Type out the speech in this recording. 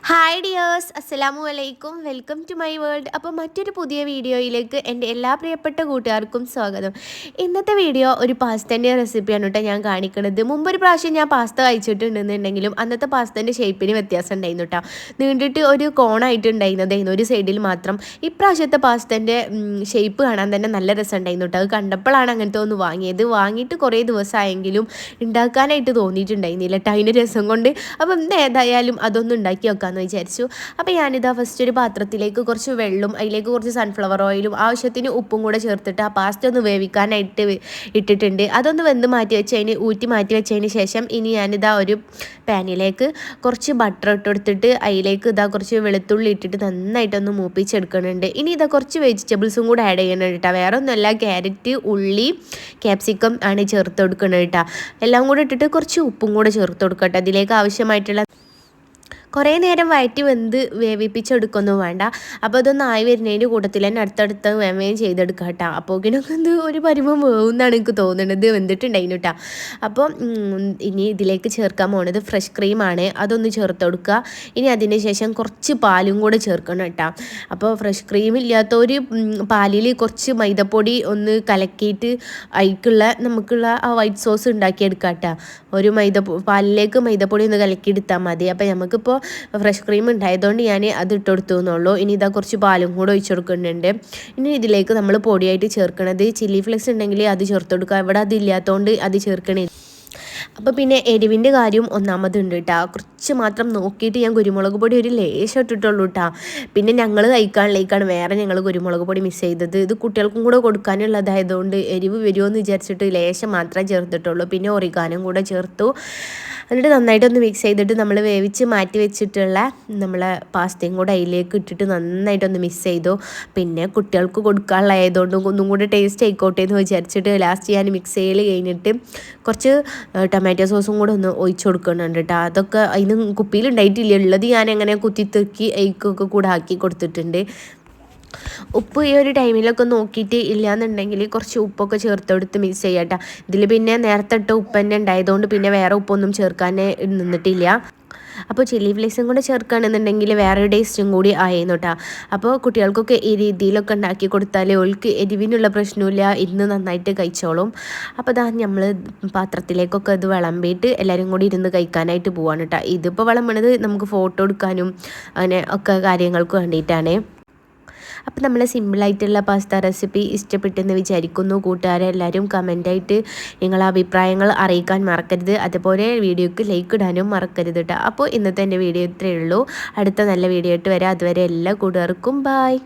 Hi dears, അസ്സലാമു അലൈക്കും. Welcome to my world. അപ്പോൾ മറ്റൊരു പുതിയ വീഡിയോയിലേക്ക് എൻ്റെ എല്ലാ പ്രിയപ്പെട്ട കൂട്ടുകാർക്കും സ്വാഗതം. ഇന്നത്തെ വീഡിയോ ഒരു പാസ്തൻ്റെ റെസിപ്പിയാണ് കേട്ടോ ഞാൻ കാണിക്കുന്നത്. മുമ്പൊരു പ്രാവശ്യം ഞാൻ പാസ്ത കഴിച്ചിട്ടുണ്ടെന്നുണ്ടെങ്കിലും അന്നത്തെ പാസ്തൻ്റെ ഷേപ്പിന് വ്യത്യാസം ഉണ്ടായിരുന്നു കേട്ടോ. നീണ്ടിട്ട് ഒരു കോണായിട്ടുണ്ടായിരുന്നതായിരുന്നു ഒരു സൈഡിൽ മാത്രം. ഇപ്രാവശ്യത്തെ പാസ്തൻ്റെ ഷേപ്പ് കാണാൻ തന്നെ നല്ല രസം ഉണ്ടായിരുന്നു കേട്ടോ. അത് കണ്ടപ്പോഴാണ് അങ്ങനത്തെ ഒന്ന് വാങ്ങിയത്. വാങ്ങിയിട്ട് കുറേ ദിവസമായെങ്കിലും ഉണ്ടാക്കാനായിട്ട് തോന്നിയിട്ടുണ്ടായിരുന്നില്ല കേട്ടോ, അതിൻ്റെ രസം കൊണ്ട്. അപ്പം ഏതായാലും അതൊന്നും ഉണ്ടാക്കി വെക്കാമെന്ന് വിചാരിച്ചു. അപ്പോൾ ഞാനിതാ ഫസ്റ്റ് ഒരു പാത്രത്തിലേക്ക് കുറച്ച് വെള്ളം, അതിലേക്ക് കുറച്ച് സൺഫ്ലവർ ഓയിലും ആവശ്യത്തിന് ഉപ്പും കൂടെ ചേർത്തിട്ട് ആ പാസ്ത ഒന്ന് വേവിക്കാനായിട്ട് ഇട്ടിട്ടുണ്ട്. അതൊന്ന് വെന്ത് ഊറ്റി മാറ്റി വെച്ചതിന് ശേഷം ഇനി ഞാനിതാ ഒരു പാനിലേക്ക് കുറച്ച് ബട്ടർ ഇട്ടെടുത്തിട്ട് അതിലേക്ക് ഇതാ കുറച്ച് വെളുത്തുള്ളി ഇട്ടിട്ട് നന്നായിട്ടൊന്ന് മൂപ്പിച്ചെടുക്കുന്നുണ്ട്. ഇനി ഇതാ കുറച്ച് വെജിറ്റബിൾസും കൂടെ ആഡ് ചെയ്യുന്നുണ്ട് കേട്ടോ. വേറെ ഒന്നുമല്ല, ക്യാരറ്റ്, ഉള്ളി, ക്യാപ്സിക്കം ആണ് ചേർത്ത് കൊടുക്കുന്നത് കേട്ടോ. എല്ലാം കൂടെ ഇട്ടിട്ട് കുറച്ച് ഉപ്പും കൂടെ ചേർത്ത് കൊടുക്കട്ടെ. അതിലേക്ക് ആവശ്യമായിട്ടുള്ള കുറേ നേരം വയറ്റി വേവിപ്പിച്ചെടുക്കൊന്നും വേണ്ട. അപ്പോൾ അതൊന്ന് ആയി വരുന്നതിൻ്റെ കൂട്ടത്തിൽ തന്നെ അടുത്തടുത്ത് വേമയും ചെയ്തെടുക്കുക കേട്ടോ. അപ്പോൾ ഇതിനൊക്കെ ഒരു പരിമം വേവുമെന്നാണ് എനിക്ക് തോന്നുന്നത്. വെന്തിട്ടുണ്ടായിരുന്നു കേട്ടോ. അപ്പോൾ ഇനി ഇതിലേക്ക് ചേർക്കാൻ പോകുന്നത് ഫ്രഷ് ക്രീമാണ്. അതൊന്ന് ചേർത്ത് കൊടുക്കുക. ഇനി അതിന് ശേഷം കുറച്ച് പാലും കൂടെ ചേർക്കണം കേട്ടോ. അപ്പോൾ ഫ്രഷ് ക്രീം ഇല്ലാത്തൊരു പാലിൽ കുറച്ച് മൈദപ്പൊടി ഒന്ന് കലക്കിയിട്ട് നമുക്കുള്ള ആ വൈറ്റ് സോസ് ഉണ്ടാക്കിയെടുക്കാം കേട്ടോ. ഒരു പാലിലേക്ക് മൈദപ്പൊടി ഒന്ന് കലക്കിയെടുത്താൽ മതി. അപ്പോൾ നമുക്കിപ്പോൾ ഫ്രഷ് ക്രീം ഉണ്ടായതുകൊണ്ട് ഞാൻ അത് ഇട്ടെടുത്തു എന്നുള്ളൂ. ഇനി ഇതാ കുറച്ച് പാലും കൂടെ ഒഴിച്ചു കൊടുക്കുന്നുണ്ട്. ഇനി ഇതിലേക്ക് നമ്മൾ പൊടിയായിട്ട് ചേർക്കണത് ചില്ലി ഫ്ലേക്സ് ഉണ്ടെങ്കിൽ അത് ചേർത്ത് കൊടുക്കുക. ഇവിടെ അതില്ലാത്തതുകൊണ്ട് അത് ചേർക്കണേ. അപ്പോൾ പിന്നെ എരിവിൻ്റെ കാര്യം ഒന്നാമതുണ്ട് കേട്ടോ. കുറച്ച് മാത്രം നോക്കിയിട്ട് ഞാൻ കുരുമുളക് പൊടി ഒരു ലേശം ഇട്ടിട്ടുള്ളൂ കേട്ടോ. പിന്നെ ഞങ്ങൾ കഴിക്കാനിലേക്കാണ് വേറെ ഞങ്ങൾ കുരുമുളക് പൊടി മിക്സ് ചെയ്തത്. ഇത് കുട്ടികൾക്കും കൂടെ കൊടുക്കാനുള്ളതായതുകൊണ്ട് എരിവ് വരുമോ എന്ന് വിചാരിച്ചിട്ട് ലേശം മാത്രമേ ചേർത്തിട്ടുള്ളൂ. പിന്നെ ഒറിഗാനും കൂടെ ചേർത്തു. എന്നിട്ട് നന്നായിട്ടൊന്ന് മിക്സ് ചെയ്തിട്ട് നമ്മൾ വേവിച്ച് മാറ്റി വെച്ചിട്ടുള്ള നമ്മളെ പാസ്തയും കൂടെ അതിലേക്ക് ഇട്ടിട്ട് നന്നായിട്ടൊന്ന് മിക്സ് ചെയ്തു. പിന്നെ കുട്ടികൾക്ക് കൊടുക്കാനുള്ളതായതുകൊണ്ട് ഒന്നും കൂടെ ടേസ്റ്റ് ആയിക്കോട്ടെ എന്ന് വിചാരിച്ചിട്ട് ലാസ്റ്റ് ഞാൻ മിക്സ് ചെയ്യൽ കഴിഞ്ഞിട്ട് കുറച്ച് ടൊമാറ്റോ സോസും കൂടെ ഒന്ന് ഒഴിച്ചു കൊടുക്കുന്നുണ്ട് കേട്ടോ. അതൊക്കെ അതിന് കുപ്പിയിലുണ്ടായിട്ടില്ല, ഉള്ളത് ഞാൻ അങ്ങനെ കുത്തിത്തൂക്കി അതിക്കൊക്കെ കൂടെ ആക്കി കൊടുത്തിട്ടുണ്ട്. ഉപ്പ് ഈ ഒരു ടൈമിലൊക്കെ നോക്കിയിട്ട് ഇല്ലയെന്നുണ്ടെങ്കിൽ കുറച്ച് ഉപ്പൊക്കെ ചേർത്തെടുത്ത് മിക്സ് ചെയ്യാം കേട്ടോ. ഇതിൽ പിന്നെ നേരത്തെ ഇട്ട ഉപ്പ് തന്നെ ഉണ്ടായതുകൊണ്ട് പിന്നെ വേറെ ഉപ്പൊന്നും ചേർക്കാൻ നിന്നിട്ടില്ല. അപ്പോൾ ചില്ലി ഫ്ലേക്സും കൂടെ ചേർക്കുകയാണെന്നുണ്ടെങ്കിൽ വേറെ ടേസ്റ്റും കൂടി ആയിരുന്നു കേട്ടോ. അപ്പോൾ കുട്ടികൾക്കൊക്കെ ഈ രീതിയിലൊക്കെ ഉണ്ടാക്കി കൊടുത്താൽ ഓൾക്ക് എരിവിനുള്ള പ്രശ്നമില്ല, ഇന്ന് നന്നായിട്ട് കഴിച്ചോളും. അപ്പോൾ ഇതാ നമ്മൾ പാത്രത്തിലേക്കൊക്കെ ഇത് വിളമ്പിയിട്ട് എല്ലാവരും കൂടി ഇരുന്ന് കഴിക്കാനായിട്ട് പോവാണ് കേട്ടോ. ഇതിപ്പോൾ വിളമ്പണത് നമുക്ക് ഫോട്ടോ എടുക്കാനും അങ്ങനെ ഒക്കെ കാര്യങ്ങൾക്ക് വേണ്ടിയിട്ടാണ്. അപ്പോൾ നമ്മൾ സിമ്പിളായിട്ടുള്ള പാസ്ത റെസിപ്പി ഇഷ്ടപ്പെട്ടെന്ന് വിചാരിക്കുന്നു. കൂട്ടുകാരെല്ലാവരും കമൻറ്റായിട്ട് നിങ്ങളെ അഭിപ്രായങ്ങൾ അറിയിക്കാൻ മറക്കരുത്. അതുപോലെ വീഡിയോക്ക് ലൈക്ക് ഇടാനും മറക്കരുത് കേട്ടോ. അപ്പോൾ ഇന്നത്തെ എൻ്റെ വീഡിയോ ഇത്രയേ ഉള്ളൂ. അടുത്ത നല്ല വീഡിയോ ആയിട്ട് വരാം. അതുവരെ എല്ലാ കൂട്ടുകാർക്കും ബായ്.